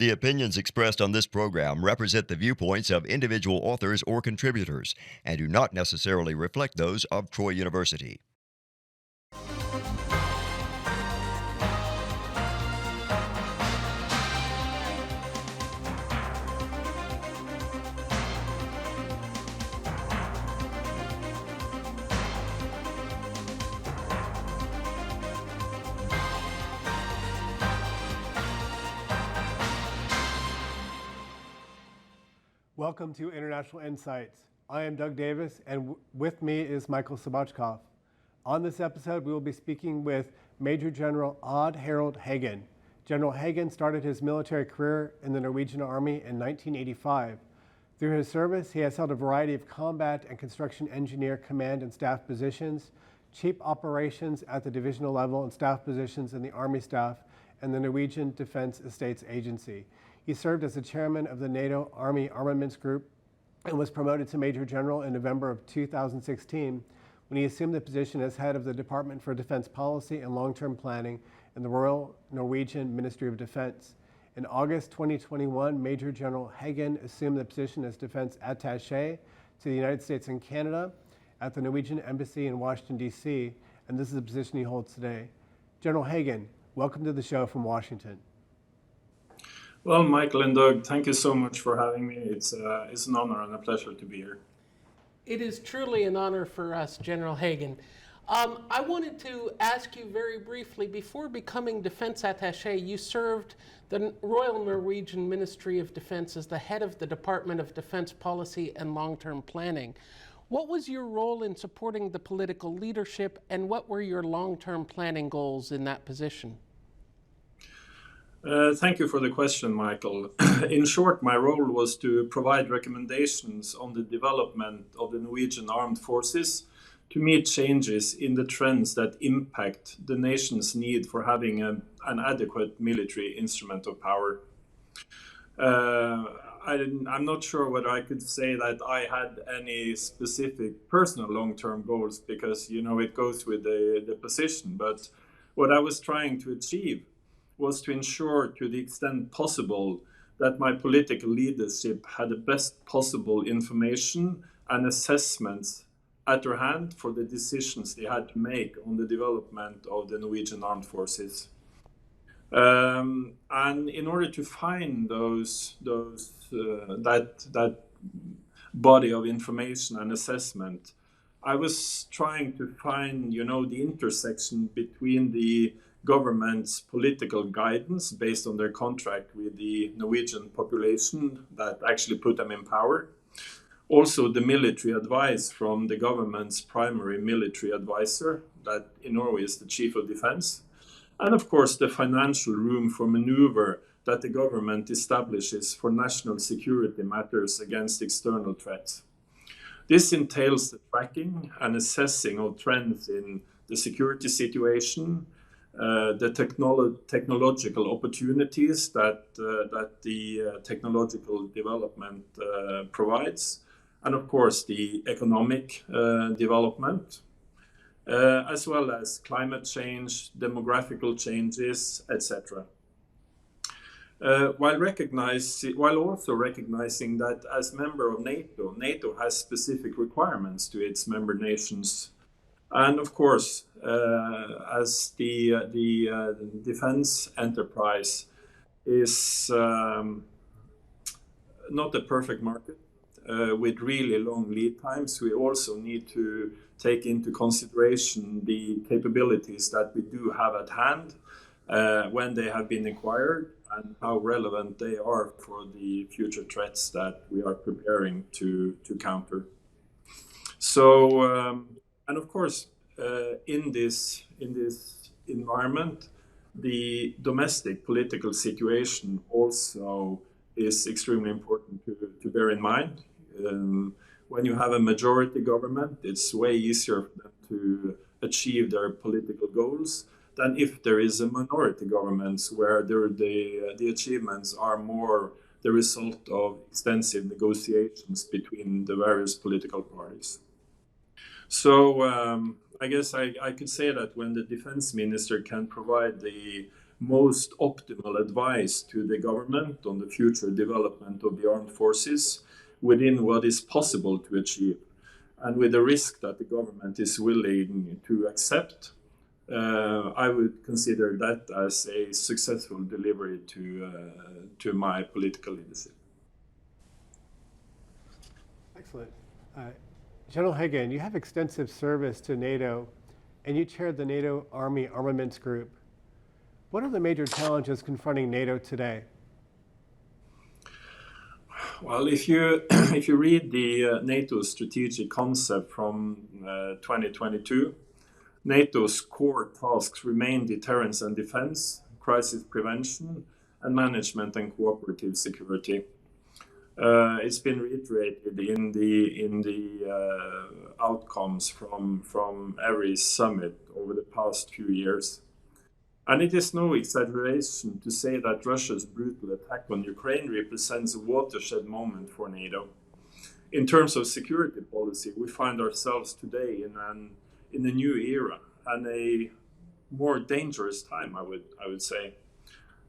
The opinions expressed on this program represent the viewpoints of individual authors or contributors and do not necessarily reflect those of Troy University. Welcome to International Insights. I am Doug Davis, and with me is Michael Slobodchikoff. On this episode, we will be speaking with Major General Odd-Harald Hagen. General Hagen started his military career in the Norwegian Army in 1985. Through his service, he has held a variety of combat and construction engineer command and staff positions, chief operations at the divisional level, and staff positions in the Army staff and the Norwegian Defense Estates Agency. He served as the chairman of the NATO Army Armaments Group and was promoted to Major General in November of 2016 when he assumed the position as head of the Department for Defense Policy and Long-Term Planning in the Royal Norwegian Ministry of Defense. In August 2021, Major General Hagen assumed the position as Defense Attaché to the United States and Canada at the Norwegian Embassy in Washington, D.C., and this is the position he holds today. General Hagen, welcome to the show from Washington. Well, Michael and Doug, thank you so much for having me. It's an honor and a pleasure to be here. It is truly an honor for us, General Hagen. I wanted to ask you very briefly, before becoming Defense Attaché, you served the Royal Norwegian Ministry of Defense as the head of the Department of Defense Policy and Long-Term Planning. What was your role in supporting the political leadership, and what were your long-term planning goals in that position? Thank you for the question, Michael. In short, my role was to provide recommendations on the development of the Norwegian armed forces to meet changes in the trends that impact the nation's need for having an adequate military instrument of power. I'm not sure whether I could say that I had any specific personal long-term goals because, it goes with the position. But what I was trying to achieve was to ensure to the extent possible that my political leadership had the best possible information and assessments at their hand for the decisions they had to make on the development of the Norwegian armed forces. And in order to find that body of information and assessment, I was trying to find, the intersection between the government's political guidance based on their contract with the Norwegian population that actually put them in power. Also the military advice from the government's primary military advisor, that in Norway is the Chief of Defense. And of course the financial room for maneuver that the government establishes for national security matters against external threats. This entails the tracking and assessing of trends in the security situation, the technological opportunities that the technological development provides, and of course the economic development, as well as climate change, demographical changes, etc. While also recognizing that as member of NATO, NATO has specific requirements to its member nations. And of course, as the defense enterprise is not a perfect market with really long lead times, we also need to take into consideration the capabilities that we do have at hand when they have been acquired and how relevant they are for the future threats that we are preparing to counter. So. And of course, in this environment, the domestic political situation also is extremely important to bear in mind. When you have a majority government, it's way easier for them to achieve their political goals than if there is a minority government where the achievements are more the result of extensive negotiations between the various political parties. So I guess I could say that when the defense minister can provide the most optimal advice to the government on the future development of the armed forces within what is possible to achieve, and with the risk that the government is willing to accept. I would consider that as a successful delivery to my political leadership. Excellent. General Hagen, you have extensive service to NATO, and you chaired the NATO Army Armaments Group. What are the major challenges confronting NATO today? Well, if you read the NATO strategic concept from 2022, NATO's core tasks remain deterrence and defense, crisis prevention, and management and cooperative security. It's been reiterated in the outcomes from every summit over the past few years. And it is no exaggeration to say that Russia's brutal attack on Ukraine represents a watershed moment for NATO. In terms of security policy, we find ourselves today in a new era and a more dangerous time, I would say.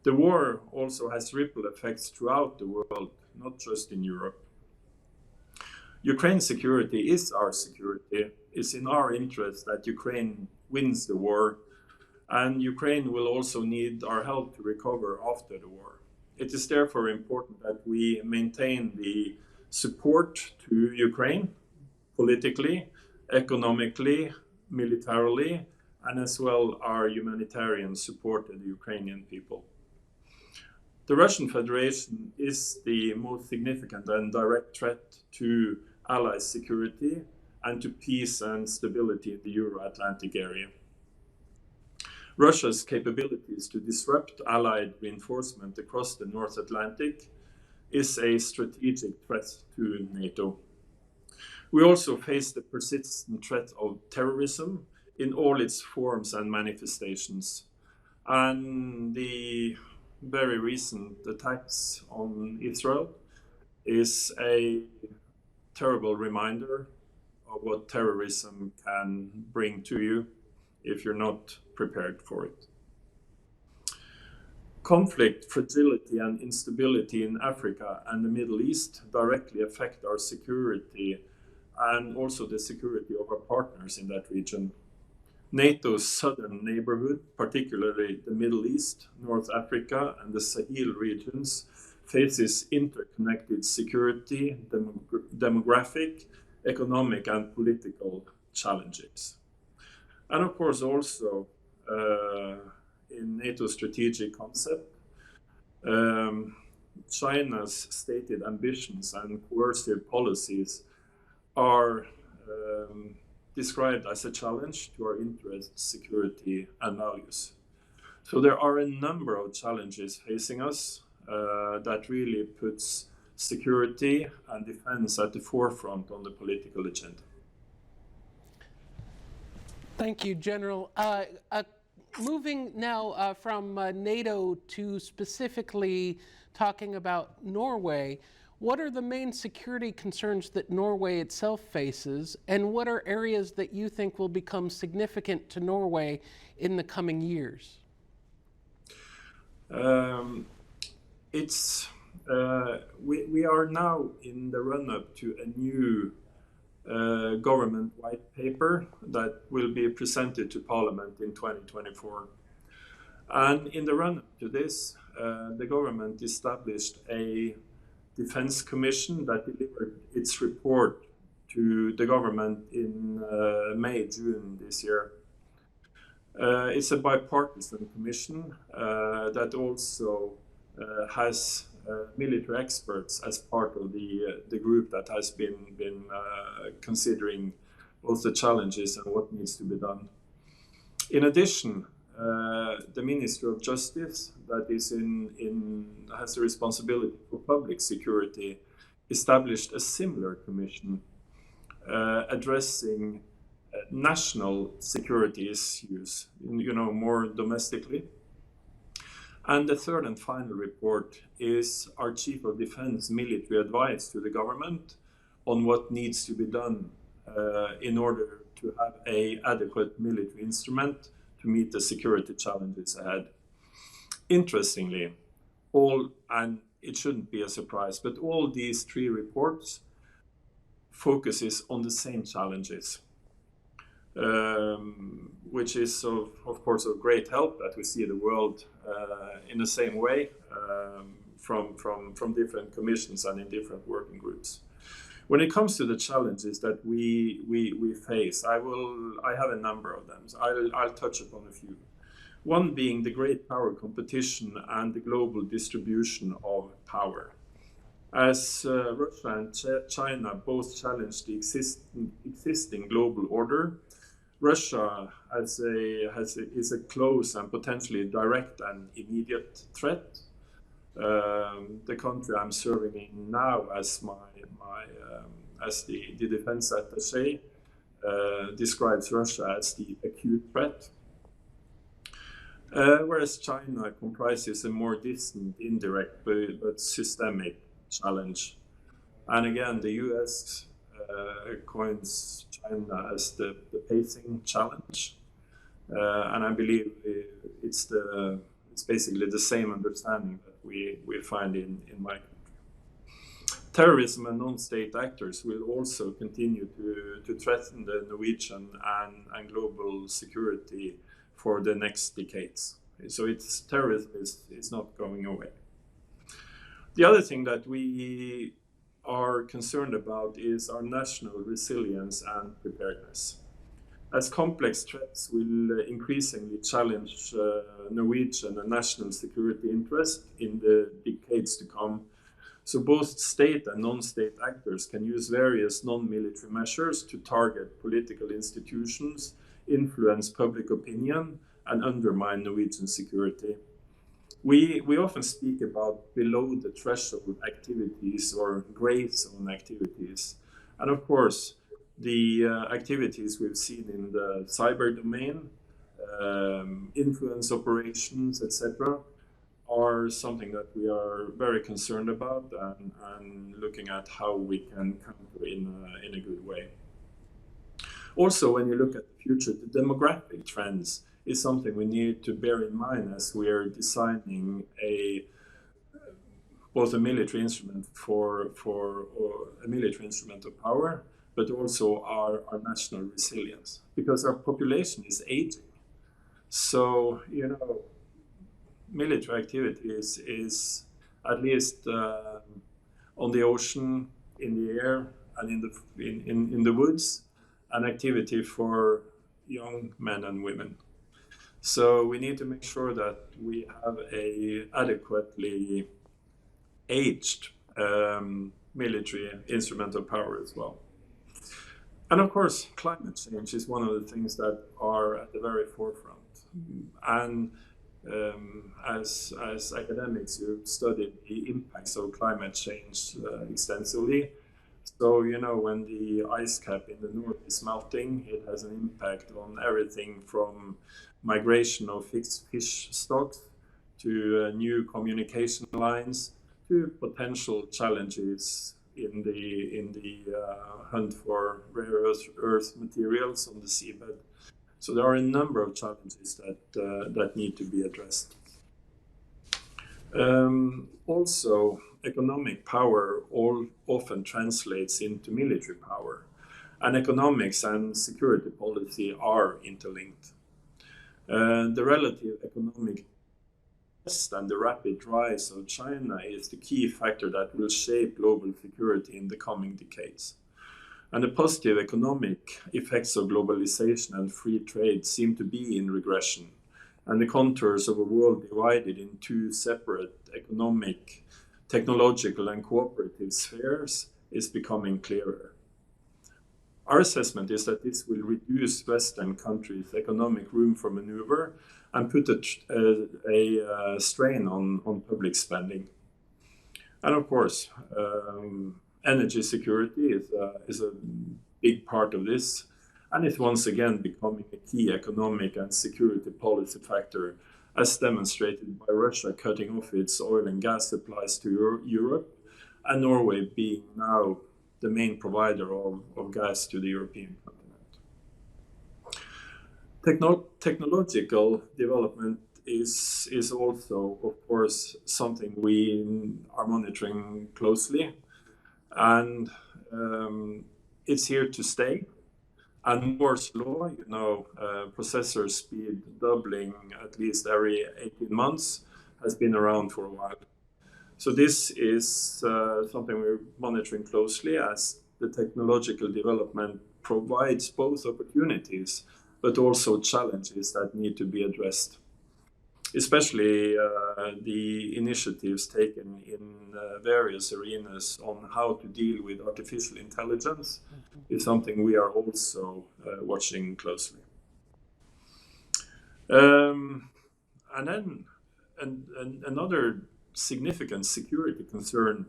The war also has ripple effects throughout the world, not just in Europe. Ukraine's security is our security. It's in our interest that Ukraine wins the war, and Ukraine will also need our help to recover after the war. It is therefore important that we maintain the support to Ukraine politically, economically, militarily, and as well our humanitarian support to the Ukrainian people. The Russian Federation is the most significant and direct threat to Allies' security and to peace and stability in the Euro-Atlantic area. Russia's capabilities to disrupt Allied reinforcement across the North Atlantic is a strategic threat to NATO. We also face the persistent threat of terrorism in all its forms and manifestations. And the very recent attacks on Israel is a terrible reminder of what terrorism can bring to you if you're not prepared for it. Conflict, fragility, and instability in Africa and the Middle East directly affect our security and also the security of our partners in that region. NATO's southern neighborhood, particularly the Middle East, North Africa, and the Sahel regions, faces interconnected security, demographic, economic, and political challenges. And of course, also in NATO's strategic concept, China's stated ambitions and coercive policies are described as a challenge to our interests, security, and values. So there are a number of challenges facing us that really puts security and defense at the forefront on the political agenda. Thank you, General. Moving now from NATO to specifically talking about Norway, what are the main security concerns that Norway itself faces, and what are areas that you think will become significant to Norway in the coming years? We are now in the run-up to a new government white paper that will be presented to Parliament in 2024. And in the run-up to this, the government established a Defense Commission that delivered its report to the government in May, June this year. It's a bipartisan commission that also has military experts as part of the group that has been considering both the challenges and what needs to be done. In addition, the Ministry of Justice, that is has the responsibility for public security, established a similar commission addressing national security issues, more domestically. And the third and final report is our Chief of Defense military advice to the government on what needs to be done in order to have an adequate military instrument to meet the security challenges ahead. Interestingly, and it shouldn't be a surprise, but all these three reports focuses on the same challenges, which is of course of great help that we see the world in the same way from different commissions and in different working groups. When it comes to the challenges that we face, I have a number of them. So I'll touch upon a few. One being the great power competition and the global distribution of power. As Russia and China both challenge the existing global order, Russia is a close and potentially direct and immediate threat. The country I'm serving in now as as the defense attaché describes Russia as the acute threat. Whereas China comprises a more distant, indirect, but systemic challenge. And again, the US coins China as the pacing challenge. And I believe it's basically the same understanding that we find in my country. Terrorism and non-state actors will also continue to threaten the Norwegian and global security for the next decades. So terrorism is not going away. The other thing that we are concerned about is our national resilience and preparedness. As complex threats will increasingly challenge Norwegian and national security interest in the decades to come, so both state and non-state actors can use various non-military measures to target political institutions, influence public opinion, and undermine Norwegian security. We often speak about below the threshold activities or gray zone activities. And of course, the activities we've seen in the cyber domain, influence operations, etc., are something that we are very concerned about and looking at how we can counter in a good way. Also, when you look at the future, the demographic trends is something we need to bear in mind as we are designing both a military instrument or a military instrument of power, but also our national resilience, because our population is aging. So, military activity is at least on the ocean, in the air, and in the woods, an activity for young men and women. So we need to make sure that we have a adequately aged military instrument of power as well. And of course, climate change is one of the things that are at the very forefront. And as academics, you've studied the impacts of climate change extensively. So, when the ice cap in the north is melting, it has an impact on everything from migration of fish stocks to new communication lines to potential challenges in the hunt for rare earth materials on the seabed. So there are a number of challenges that need to be addressed. Also, economic power often translates into military power, and economics and security policy are interlinked. The relative economic and the rapid rise of China is the key factor that will shape global security in the coming decades. And the positive economic effects of globalization and free trade seem to be in regression, and the contours of a world divided in two separate economic, technological, and cooperative spheres is becoming clearer. Our assessment is that this will reduce Western countries' economic room for maneuver and put a strain on public spending. And of course, energy security is a big part of this, and it's once again becoming a key economic and security policy factor, as demonstrated by Russia cutting off its oil and gas supplies to Europe, and Norway being now the main provider of gas to the European continent. Technological development is also, of course, something we are monitoring closely, and it's here to stay. And Moore's law, processor speed doubling at least every 18 months, has been around for a while. So this is something we're monitoring closely, as the technological development provides both opportunities but also challenges that need to be addressed. Especially the initiatives taken in various arenas on how to deal with artificial intelligence is something we are also watching closely. And then another significant security concern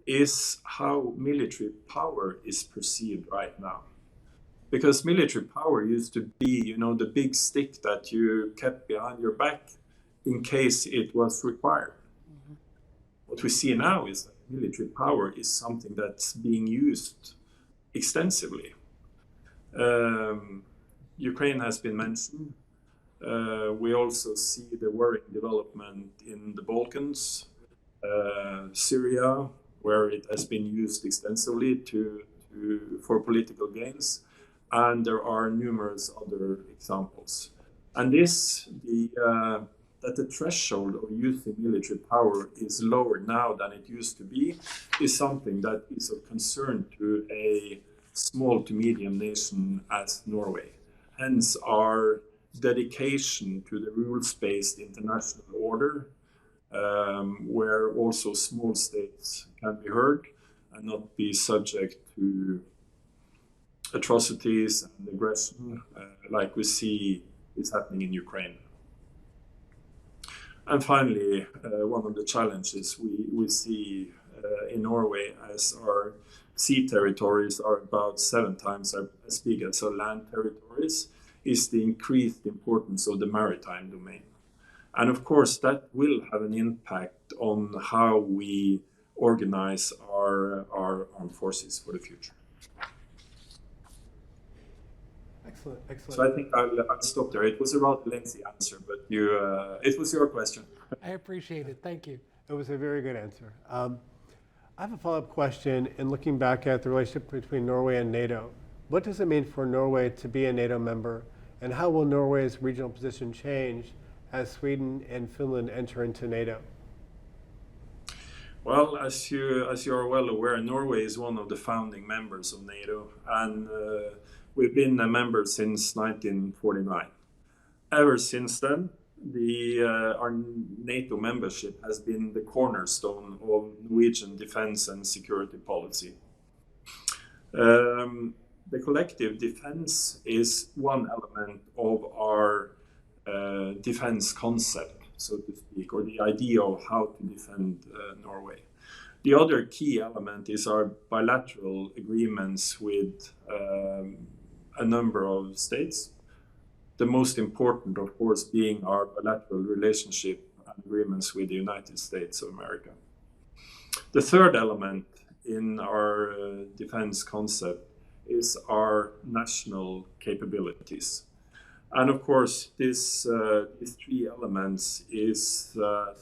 is how military power is perceived right now. Because military power used to be, the big stick that you kept behind your back in case it was required. Mm-hmm. What we see now is that military power is something that's being used extensively. Ukraine has been mentioned. We also see the worrying development in the Balkans, Syria, where it has been used extensively for political gains, and there are numerous other examples. And that the threshold of using military power is lower now than it used to be, is something that is of concern to a small to medium nation as Norway. Hence our dedication to the rules-based international order, where also small states can be heard and not be subject to atrocities and aggression like we see is happening in Ukraine. And finally, one of the challenges we see in Norway, as our sea territories are about 7 times as big as our land territories, is the increased importance of the maritime domain. And of course, that will have an impact on how we organize our armed forces for the future. Excellent, excellent. So I think I'll stop there. It was a rather lengthy answer, but it was your question. I appreciate it. Thank you. It was a very good answer. I have a follow-up question. In looking back at the relationship between Norway and NATO, what does it mean for Norway to be a NATO member, and how will Norway's regional position change as Sweden and Finland enter into NATO? Well, as you are well aware, Norway is one of the founding members of NATO, and we've been a member since 1949. Ever since then, our NATO membership has been the cornerstone of Norwegian defense and security policy. The collective defense is one element of our defense concept, so to speak, or the idea of how to defend Norway. The other key element is our bilateral agreements with a number of states. The most important, of course, being our bilateral relationship and agreements with the United States of America. The third element in our defense concept is our national capabilities. And of course, these 3 elements is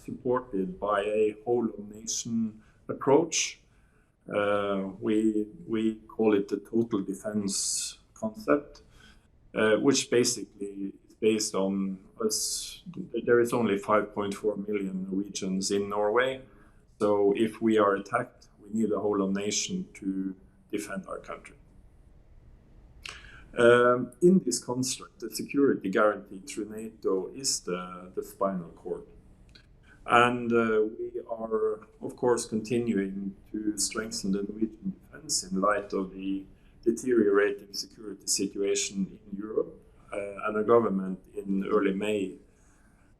supported by a whole-of-nation approach. We call it the total defense concept, which basically is based on us. There is only 5.4 million Norwegians in Norway. So if we are attacked, we need a whole-of-nation to defend our country. In this construct, the security guarantee through NATO is the spinal cord. And we are, of course, continuing to strengthen the Norwegian defense in light of the deteriorating security situation in Europe. And our government in early May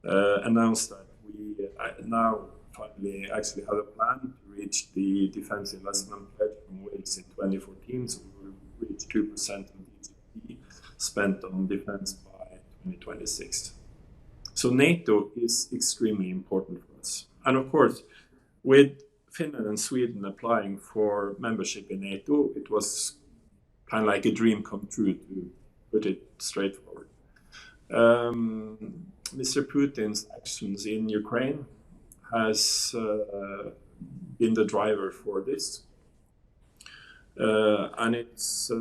announced that we now finally actually have a plan to reach the defense investment pledge from Wales in 2014, so we will reach 2% of GDP spent on defense by 2026. So NATO is extremely important for us. And of course, with Finland and Sweden applying for membership in NATO, it was kind of like a dream come true, to put it straightforward. Mr. Putin's actions in Ukraine has been the driver for this. And it's,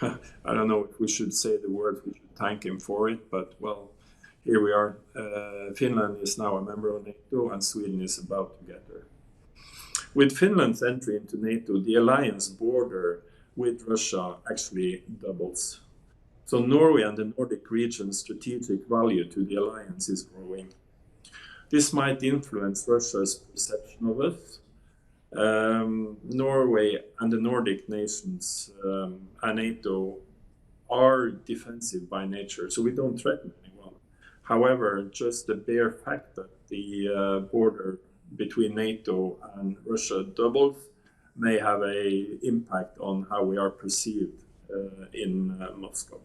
I don't know if we should say the word, we should thank him for it, but well, here we are. Finland is now a member of NATO and Sweden is about to get there. With Finland's entry into NATO, the alliance border with Russia actually doubles. So Norway and the Nordic region's strategic value to the alliance is growing. This might influence Russia's perception of us. Norway and the Nordic nations and NATO are defensive by nature, so we don't threaten anyone. However, just the bare fact that the border between NATO and Russia doubles may have an impact on how we are perceived in Moscow.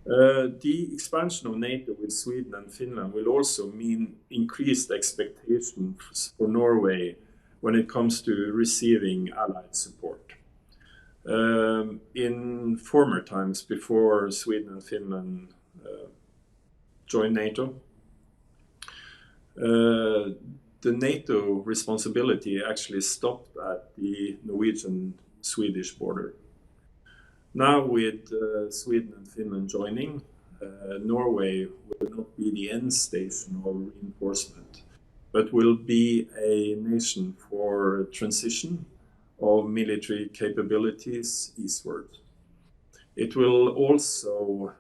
The expansion of NATO with Sweden and Finland will also mean increased expectations for Norway when it comes to receiving allied support. In former times, before Sweden and Finland joined NATO, the NATO responsibility actually stopped at the Norwegian-Swedish border. Now with Sweden and Finland joining, Norway will not be the end station of reinforcement, but will be a nation for transition of military capabilities eastward. It will also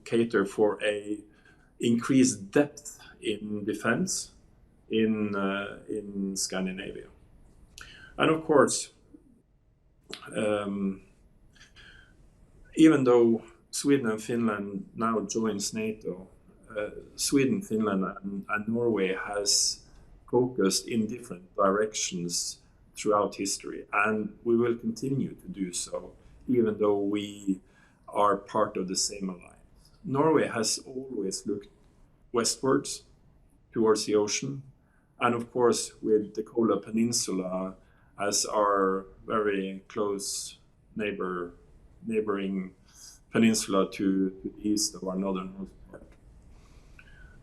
cater for a increased depth in defense in Scandinavia. And of course, even though Sweden and Finland now joins NATO, Sweden, Finland and Norway has focused in different directions throughout history, and we will continue to do so, even though we are part of the same alliance. Norway has always looked westwards towards the ocean, and of course with the Kola Peninsula as our very close neighboring peninsula to the east of our northernmost part.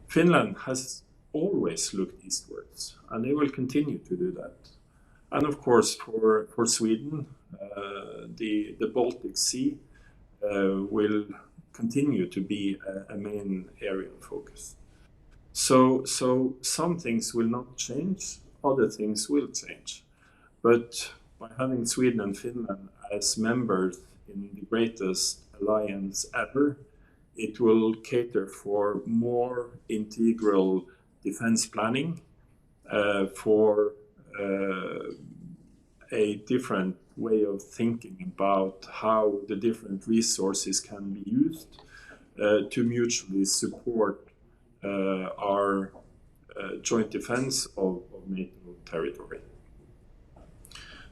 Finland has always looked eastwards, and they will continue to do that. And of course, for Sweden, the Baltic Sea will continue to be a main area of focus. So some things will not change, other things will change. But by having Sweden and Finland as members in the greatest alliance ever, it will cater for more integral defense planning, for a different way of thinking about how the different resources can be used to mutually support our joint defense of NATO territory.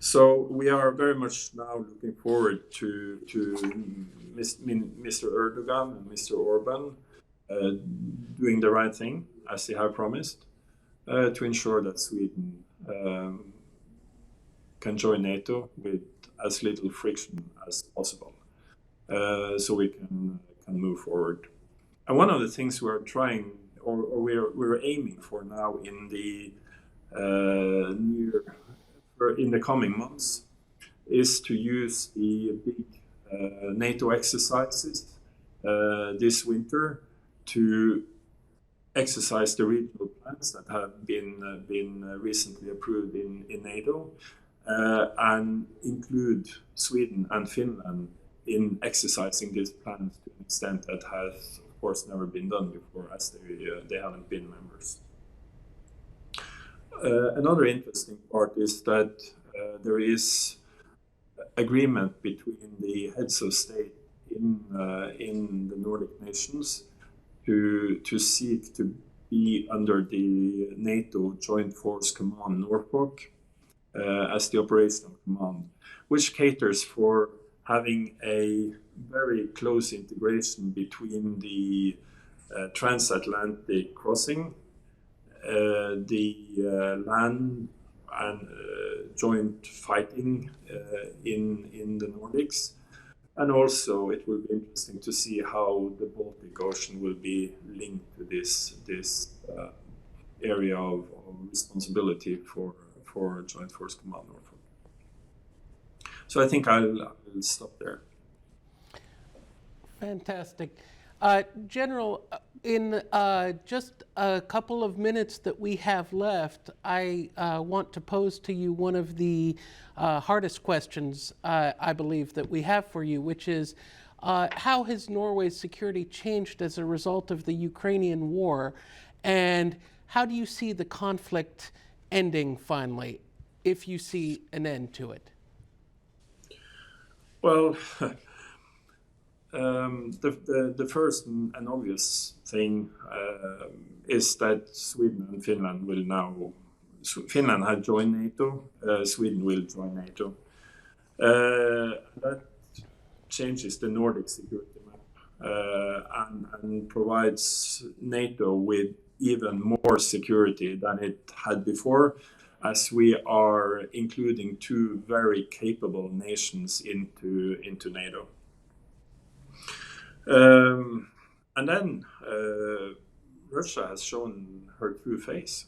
So we are very much now looking forward to Mr. Erdogan and Mr. Orban doing the right thing, as they have promised, to ensure that Sweden can join NATO with as little friction as possible, so we can move forward. And one of the things we're trying, or we're aiming for now in the in the coming months, is to use the big NATO exercises this winter to exercise the regional plans that have been recently approved in NATO, and include Sweden and Finland in exercising these plans to an extent that has, of course, never been done before, as they haven't been members. Another interesting part is that there is agreement between the heads of state in the Nordic nations to seek to be under the NATO Joint Force Command Norfolk as the operational command, which caters for having a very close integration between the transatlantic crossing, the land and joint fighting in the Nordics, And also, it will be interesting to see how the Baltic Ocean will be linked to this area of responsibility for Joint Force Command Norfolk. So I think I'll stop there. Fantastic. General, in just a couple of minutes that we have left, I want to pose to you one of the hardest questions I believe that we have for you, which is how has Norway's security changed as a result of the Ukrainian war, and how do you see the conflict ending finally, if you see an end to it? Well, the first and obvious thing is that Sweden and Finland will now. Finland had joined NATO. Sweden will join NATO. That changes the Nordic security map and provides NATO with even more security than it had before, as we are including two very capable nations into NATO. And then Russia has shown her true face.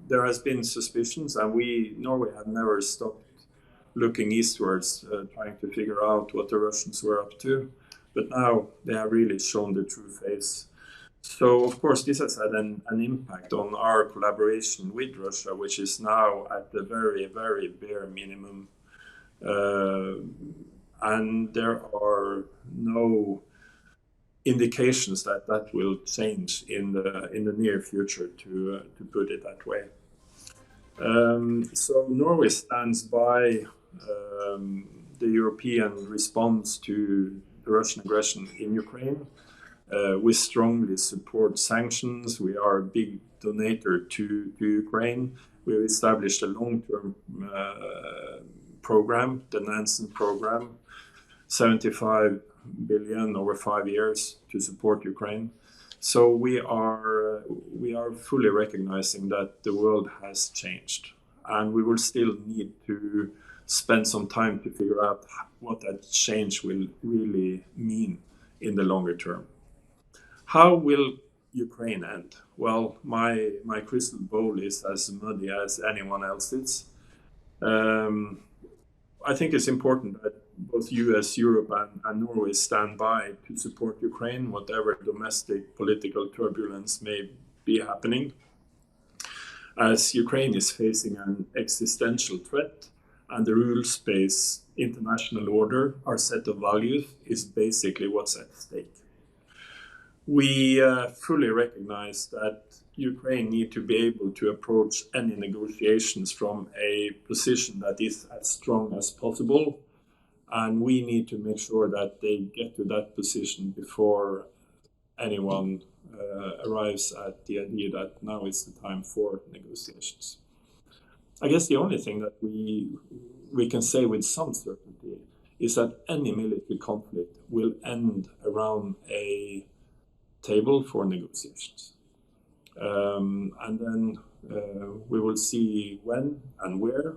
There has been suspicions, and Norway have never stopped looking eastwards, trying to figure out what the Russians were up to. But now they have really shown the true face. So, of course, this has had an impact on our collaboration with Russia, which is now at the very, very bare minimum. And there are no indications that that will change in the near future, to put it that way. So Norway stands by the European response to the Russian aggression in Ukraine. We strongly support sanctions. We are a big donator to Ukraine. We've established a long-term program, the Nansen program, 75 billion over 5 years to support Ukraine. So we are fully recognizing that the world has changed, and we will still need to spend some time to figure out what that change will really mean in the longer term. How will Ukraine end? Well, my crystal ball is as muddy as anyone else's. I think it's important that both US, Europe, and Norway stand by to support Ukraine, whatever domestic political turbulence may be happening, as Ukraine is facing an existential threat, and the rules-based international order, our set of values, is basically what's at stake. We fully recognize that Ukraine need to be able to approach any negotiations from a position that is as strong as possible, and we need to make sure that they get to that position before anyone arrives at the idea that now is the time for negotiations. I guess the only thing that we can say with some certainty is that any military conflict will end around a table for negotiations. And then we will see when and where.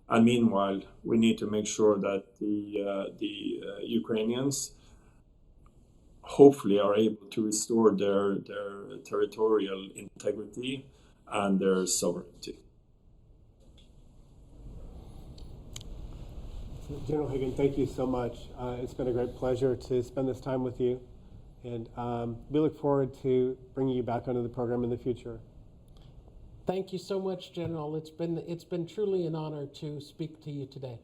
And meanwhile, we need to make sure that the Ukrainians hopefully are able to restore their territorial integrity and their sovereignty. General Hagen, thank you so much. It's been a great pleasure to spend this time with you. And we look forward to bringing you back onto the program in the future. Thank you so much, General. It's been truly an honor to speak to you today.